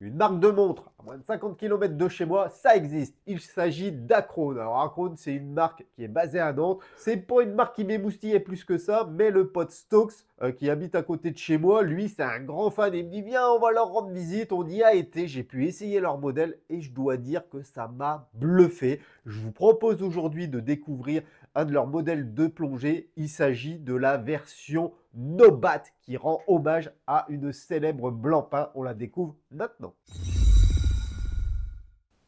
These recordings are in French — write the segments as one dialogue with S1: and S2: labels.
S1: Une marque de montre à moins de 50 km de chez moi, ça existe. Il s'agit d'Acrone. Alors Acrone, c'est une marque qui est basée à Nantes. C'est pas une marque qui m'émoustillait plus que ça, mais le pote Stokes, qui habite à côté de chez moi, lui, c'est un grand fan. Il me dit, viens, on va leur rendre visite. On y a été, j'ai pu essayer leur modèle et je dois dire que ça m'a bluffé. Je vous propose aujourd'hui de découvrir un de leurs modèles de plongée. Il s'agit de la version Nobat qui rend hommage à une célèbre Blancpain. On la découvre maintenant.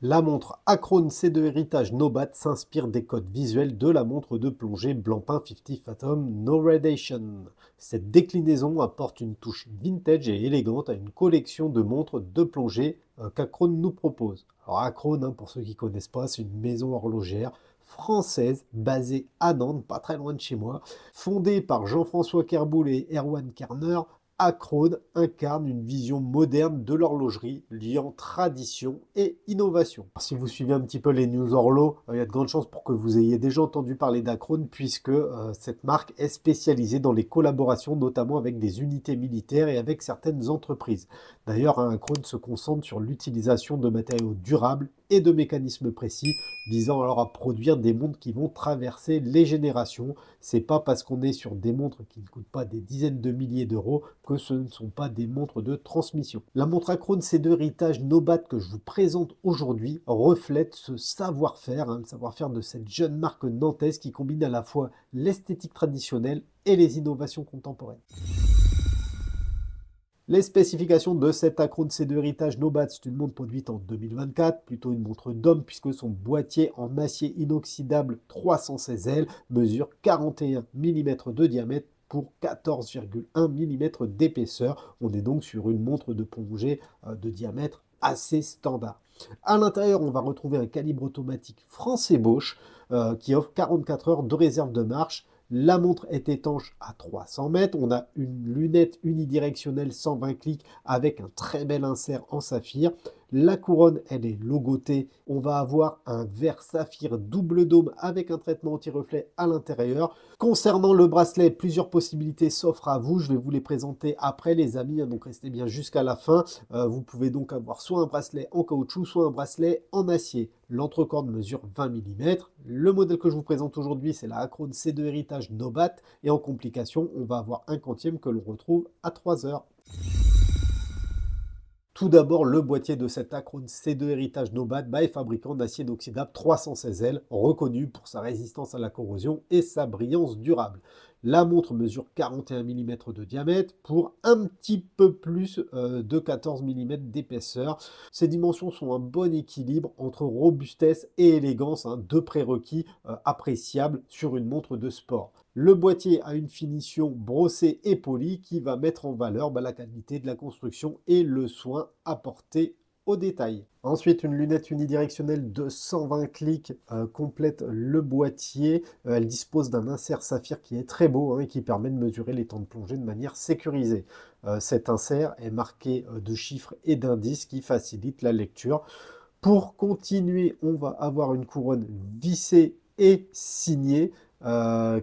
S1: La montre Acrone C2 Heritage Nobat s'inspire des codes visuels de la montre de plongée Blancpain 50 Phantom No Radiation. Cette déclinaison apporte une touche vintage et élégante à une collection de montres de plongée qu'Acrone nous propose. Alors Acrone, pour ceux qui ne connaissent pas, c'est une maison horlogère française basée à Nantes, pas très loin de chez moi, fondée par Jean-François Kerboul et Erwan Kerner. Acrone incarne une vision moderne de l'horlogerie liant tradition et innovation. Si vous suivez un petit peu les news horlo, il y a de grandes chances pour que vous ayez déjà entendu parler d'Acrone puisque cette marque est spécialisée dans les collaborations notamment avec des unités militaires et avec certaines entreprises. D'ailleurs, Acrone se concentre sur l'utilisation de matériaux durables et de mécanismes précis visant alors à produire des montres qui vont traverser les générations. C'est pas parce qu'on est sur des montres qui ne coûtent pas des dizaines de milliers d'euros que ce ne sont pas des montres de transmission. La montre Acrone C2 Heritage Nobat que je vous présente aujourd'hui reflète ce savoir-faire, le savoir-faire de cette jeune marque nantaise qui combine à la fois l'esthétique traditionnelle et les innovations contemporaines. Les spécifications de cette Acrone C2 Heritage Nobat, c'est une montre produite en 2024, plutôt une montre d'homme puisque son boîtier en acier inoxydable 316L mesure 41 mm de diamètre pour 14,1 mm d'épaisseur. On est donc sur une montre de plongée de diamètre assez standard. À l'intérieur, on va retrouver un calibre automatique français Bosch qui offre 44 heures de réserve de marche. La montre est étanche à 300 mètres. On a une lunette unidirectionnelle 120 clics avec un très bel insert en saphir. La couronne, elle est logotée. On va avoir un verre saphir double dôme avec un traitement anti-reflet à l'intérieur. Concernant le bracelet, plusieurs possibilités s'offrent à vous. Je vais vous les présenter après, les amis. Donc restez bien jusqu'à la fin. Vous pouvez donc avoir soit un bracelet en caoutchouc, soit un bracelet en acier. L'entrecorde mesure 20 mm. Le modèle que je vous présente aujourd'hui, c'est la Acrone C2 Heritage Nobat. Et en complication, on va avoir un quantième que l'on retrouve à 3 heures. Tout d'abord, le boîtier de cette Acrone C2 Heritage Nobat est fabriqué en acier inoxydable 316L, reconnu pour sa résistance à la corrosion et sa brillance durable. La montre mesure 41 mm de diamètre pour un petit peu plus de 14 mm d'épaisseur. Ces dimensions sont un bon équilibre entre robustesse et élégance, deux prérequis appréciables sur une montre de sport. Le boîtier a une finition brossée et polie qui va mettre en valeur la qualité de la construction et le soin apporté au détail. Ensuite, une lunette unidirectionnelle de 120 clics complète le boîtier. Elle dispose d'un insert saphir qui est très beau et qui permet de mesurer les temps de plongée de manière sécurisée. Cet insert est marqué de chiffres et d'indices qui facilitent la lecture. Pour continuer, on va avoir une couronne vissée et signée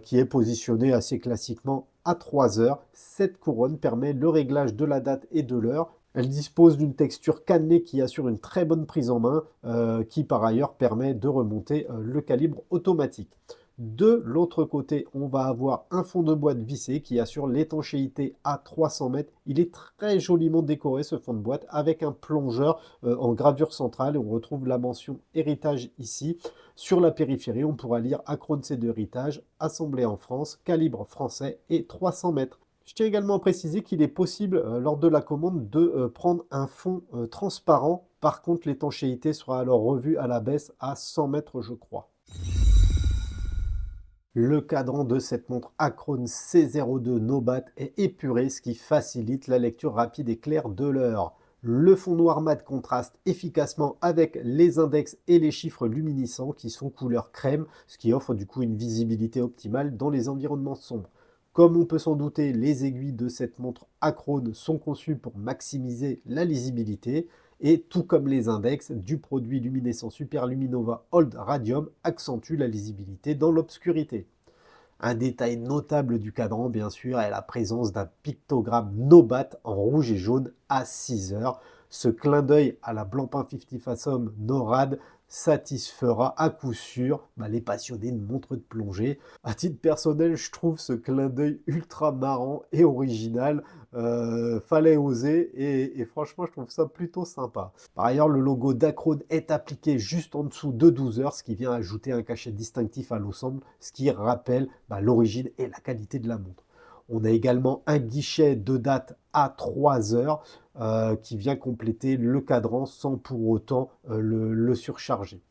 S1: qui est positionnée assez classiquement à 3 heures. Cette couronne permet le réglage de la date et de l'heure. Elle dispose d'une texture cannelée qui assure une très bonne prise en main, qui par ailleurs permet de remonter le calibre automatique. De l'autre côté, on va avoir un fond de boîte vissé qui assure l'étanchéité à 300 mètres. Il est très joliment décoré ce fond de boîte avec un plongeur en gravure centrale. On retrouve la mention héritage ici. Sur la périphérie, on pourra lire Acrone C2 Heritage, assemblé en France, calibre français et 300 mètres. Je tiens également à préciser qu'il est possible lors de la commande de prendre un fond transparent. Par contre, l'étanchéité sera alors revue à la baisse à 100 mètres, je crois. Le cadran de cette montre Acrone C02 Nobat est épuré, ce qui facilite la lecture rapide et claire de l'heure. Le fond noir mat contraste efficacement avec les index et les chiffres luminescents qui sont couleur crème, ce qui offre du coup une visibilité optimale dans les environnements sombres. Comme on peut s'en douter, les aiguilles de cette montre Acrone sont conçues pour maximiser la lisibilité et tout comme les index du produit luminescent Super Luminova Old Radium accentue la lisibilité dans l'obscurité. Un détail notable du cadran, bien sûr, est la présence d'un pictogramme Nobat en rouge et jaune à 6 heures. Ce clin d'œil à la Blancpain 50 Fathom NORAD satisfera à coup sûr les passionnés de montres de plongée. À titre personnel, je trouve ce clin d'œil ultra marrant et original. Fallait oser et franchement, je trouve ça plutôt sympa. Par ailleurs, le logo d'Acrone est appliqué juste en dessous de 12 heures, ce qui vient ajouter un cachet distinctif à l'ensemble, ce qui rappelle l'origine et la qualité de la montre. On a également un guichet de date à 3 heures qui vient compléter le cadran sans pour autant le surcharger.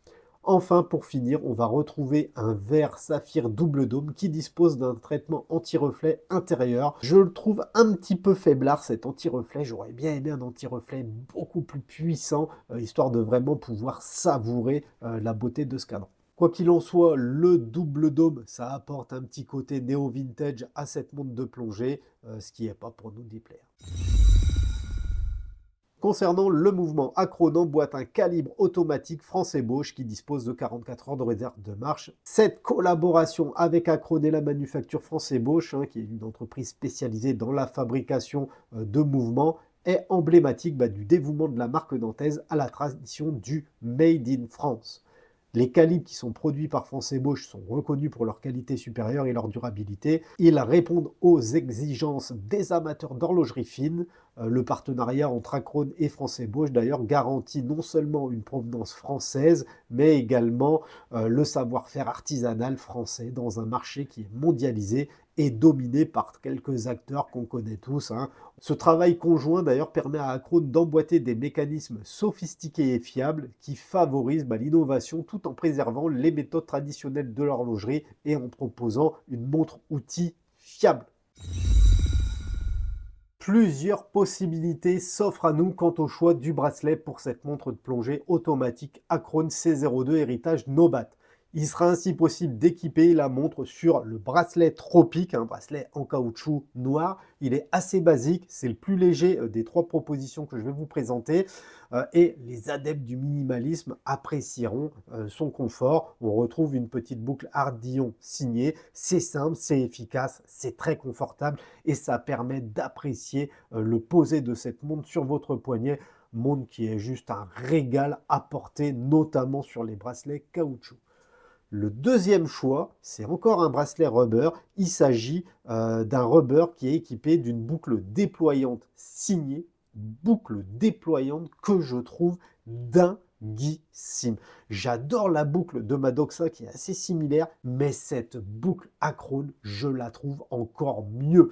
S1: Enfin, pour finir, on va retrouver un verre saphir double dôme qui dispose d'un traitement anti-reflet intérieur. Je le trouve un petit peu faiblard cet anti-reflet. J'aurais bien aimé un anti-reflet beaucoup plus puissant, histoire de vraiment pouvoir savourer la beauté de ce cadran. Quoi qu'il en soit, le double dôme, ça apporte un petit côté néo-vintage à cette montre de plongée, ce qui n'est pas pour nous déplaire. Concernant le mouvement, Acrone emboîte un calibre automatique français Bosch qui dispose de 44 heures de réserve de marche. Cette collaboration avec Acrone et la manufacture français Bosch, qui est une entreprise spécialisée dans la fabrication de mouvements, est emblématique du dévouement de la marque nantaise à la tradition du Made in France. Les calibres qui sont produits par Français Bosch sont reconnus pour leur qualité supérieure et leur durabilité. Ils répondent aux exigences des amateurs d'horlogerie fine. Le partenariat entre Acrone et Français Bosch d'ailleurs garantit non seulement une provenance française, mais également le savoir-faire artisanal français dans un marché qui est mondialisé et dominé par quelques acteurs qu'on connaît tous. Ce travail conjoint d'ailleurs permet à Acrone d'emboîter des mécanismes sophistiqués et fiables qui favorisent l'innovation tout en préservant les méthodes traditionnelles de l'horlogerie et en proposant une montre-outil fiable. Plusieurs possibilités s'offrent à nous quant au choix du bracelet pour cette montre de plongée automatique Acrone C02 héritage Nobat. Il sera ainsi possible d'équiper la montre sur le bracelet Tropic, un bracelet en caoutchouc noir. Il est assez basique, c'est le plus léger des trois propositions que je vais vous présenter. Et les adeptes du minimalisme apprécieront son confort. On retrouve une petite boucle Ardillon signée. C'est simple, c'est efficace, c'est très confortable et ça permet d'apprécier le posé de cette montre sur votre poignet. Montre qui est juste un régal à porter, notamment sur les bracelets caoutchouc. Le deuxième choix, c'est encore un bracelet rubber. Il s'agit d'un rubber qui est équipé d'une boucle déployante signée, boucle déployante que je trouve dinguissime. J'adore la boucle de ma Doxa qui est assez similaire, mais cette boucle Acrone, je la trouve encore mieux.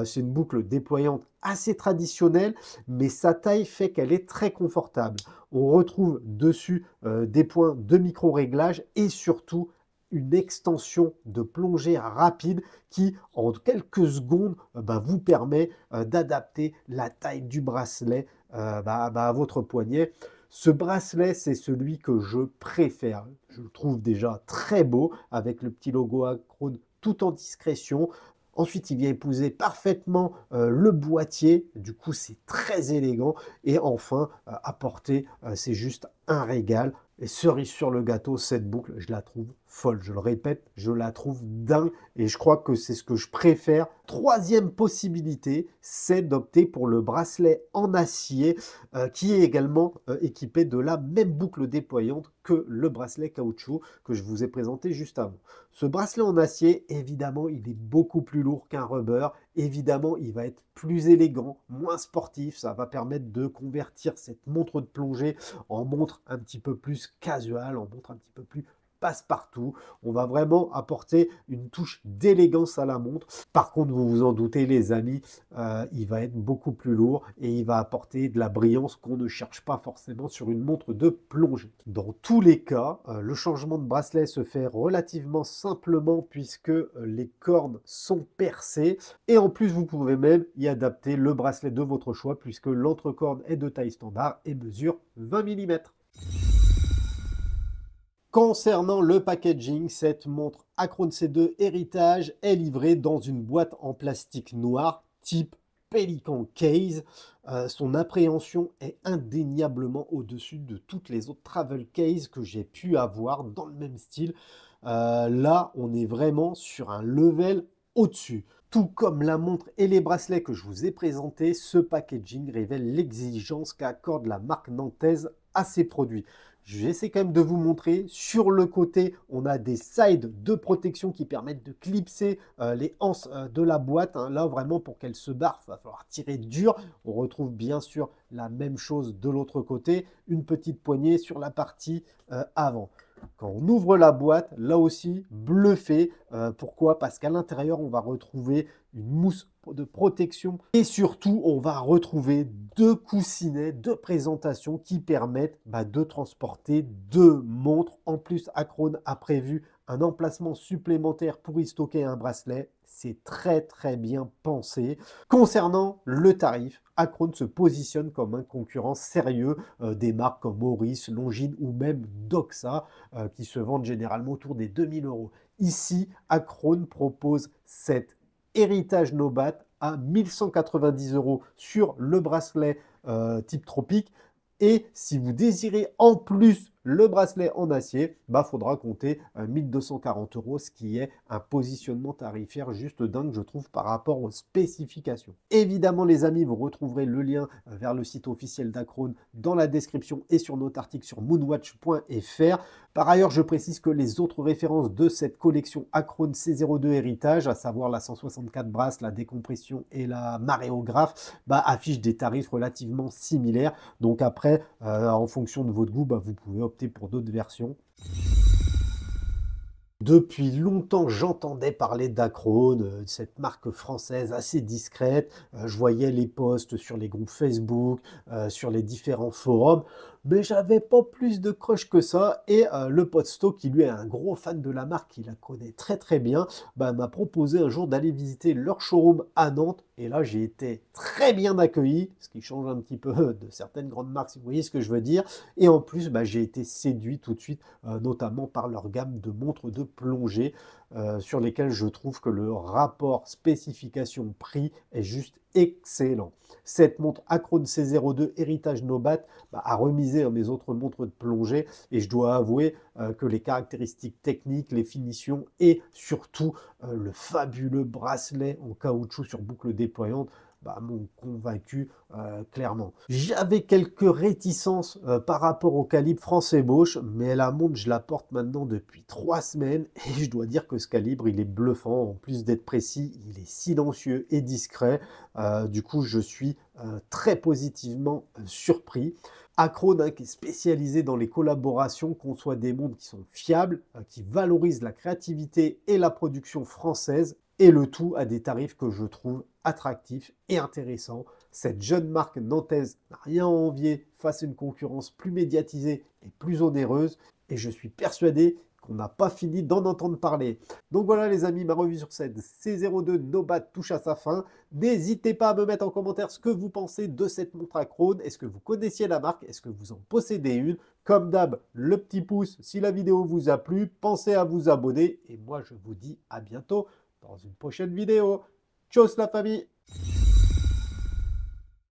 S1: C'est une boucle déployante assez traditionnelle, mais sa taille fait qu'elle est très confortable. On retrouve dessus des points de micro-réglage et surtout une extension de plongée rapide qui, en quelques secondes, vous permet d'adapter la taille du bracelet à votre poignet. Ce bracelet, c'est celui que je préfère. Je le trouve déjà très beau avec le petit logo Acrone tout en discrétion. Ensuite, il vient épouser parfaitement le boîtier. Du coup, c'est très élégant. Et enfin, à porter, c'est juste un régal. Et cerise sur le gâteau, cette boucle, je la trouve folle. Je le répète, je la trouve dingue. Et je crois que c'est ce que je préfère. Troisième possibilité, c'est d'opter pour le bracelet en acier qui est également équipé de la même boucle déployante que le bracelet caoutchouc que je vous ai présenté juste avant. Ce bracelet en acier, évidemment, il est beaucoup plus lourd qu'un rubber. Évidemment, il va être plus élégant, moins sportif. Ça va permettre de convertir cette montre de plongée en montre un petit peu plus casual, en montre un petit peu plus passe-partout. On va vraiment apporter une touche d'élégance à la montre. Par contre, vous vous en doutez les amis, il va être beaucoup plus lourd et il va apporter de la brillance qu'on ne cherche pas forcément sur une montre de plongée. Dans tous les cas, le changement de bracelet se fait relativement simplement puisque les cornes sont percées et en plus vous pouvez même y adapter le bracelet de votre choix puisque l'entrecorne est de taille standard et mesure 20 mm. Concernant le packaging, cette montre Acrone C2 héritage est livrée dans une boîte en plastique noir type Pelican Case. Son appréhension est indéniablement au-dessus de toutes les autres travel case que j'ai pu avoir dans le même style. Là, on est vraiment sur un level au-dessus. Tout comme la montre et les bracelets que je vous ai présentés, ce packaging révèle l'exigence qu'accorde la marque nantaise à ses produits. J'essaie quand même de vous montrer. Sur le côté, on a des sides de protection qui permettent de clipser les anses de la boîte. Hein. Là, vraiment, pour qu'elle se barre, il va falloir tirer dur. On retrouve bien sûr la même chose de l'autre côté. Une petite poignée sur la partie avant. Quand on ouvre la boîte, là aussi, bluffé. Pourquoi? Parce qu'à l'intérieur, on va retrouver une mousse de protection et surtout, on va retrouver deux coussinets de présentation qui permettent de transporter deux montres. En plus, Acrone a prévu un emplacement supplémentaire pour y stocker un bracelet. C'est très très bien pensé. Concernant le tarif, Acrone se positionne comme un concurrent sérieux des marques comme Maurice, Longines ou même Doxa qui se vendent généralement autour des 2000 euros. Ici, Acrone propose cet héritage Nobat à 1190 euros sur le bracelet type tropique. Et si vous désirez en plus le bracelet en acier, faudra compter 1240 euros, ce qui est un positionnement tarifaire juste dingue, je trouve, par rapport aux spécifications. Évidemment, les amis, vous retrouverez le lien vers le site officiel d'Acrone dans la description et sur notre article sur moonwatch.fr. Par ailleurs, je précise que les autres références de cette collection Acrone C02 Héritage, à savoir la 164 brasses, la décompression et la maréographe, affichent des tarifs relativement similaires. Donc après, en fonction de votre goût, vous pouvez opter pour d'autres versions. Depuis longtemps, j'entendais parler d'Acrone, cette marque française assez discrète. Je voyais les posts sur les groupes Facebook, sur les différents forums, mais j'avais pas plus de crush que ça. Et le pote Sto, qui lui est un gros fan de la marque, qui la connaît très très bien, m'a proposé un jour d'aller visiter leur showroom à Nantes. Et là, j'ai été très bien accueilli, ce qui change un petit peu de certaines grandes marques, si vous voyez ce que je veux dire. Et en plus, j'ai été séduit tout de suite, notamment par leur gamme de montres de plongée, sur lesquelles je trouve que le rapport spécification-prix est juste excellent. Cette montre Acrone C02 Héritage Nobat a remisé mes autres montres de plongée et je dois avouer que les caractéristiques techniques, les finitions et surtout le fabuleux bracelet en caoutchouc sur boucle déployante m'ont convaincu clairement. J'avais quelques réticences par rapport au calibre français Bosch, mais la montre, je la porte maintenant depuis 3 semaines et je dois dire que ce calibre, il est bluffant. En plus d'être précis, il est silencieux et discret. Du coup, je suis très positivement surpris. Acrone, qui est spécialisé dans les collaborations, conçoit des montres qui sont fiables, qui valorisent la créativité et la production française, et le tout à des tarifs que je trouve attractifs et intéressants. Cette jeune marque nantaise n'a rien à envier face à une concurrence plus médiatisée et plus onéreuse, et je suis persuadé qu'on n'a pas fini d'en entendre parler. Donc voilà les amis, ma revue sur cette C02 Nobat touche à sa fin. N'hésitez pas à me mettre en commentaire ce que vous pensez de cette montre Acrone. Est-ce que vous connaissiez la marque? Est-ce que vous en possédez une? Comme d'hab, le petit pouce si la vidéo vous a plu. Pensez à vous abonner et moi je vous dis à bientôt dans une prochaine vidéo. Tchuss la famille!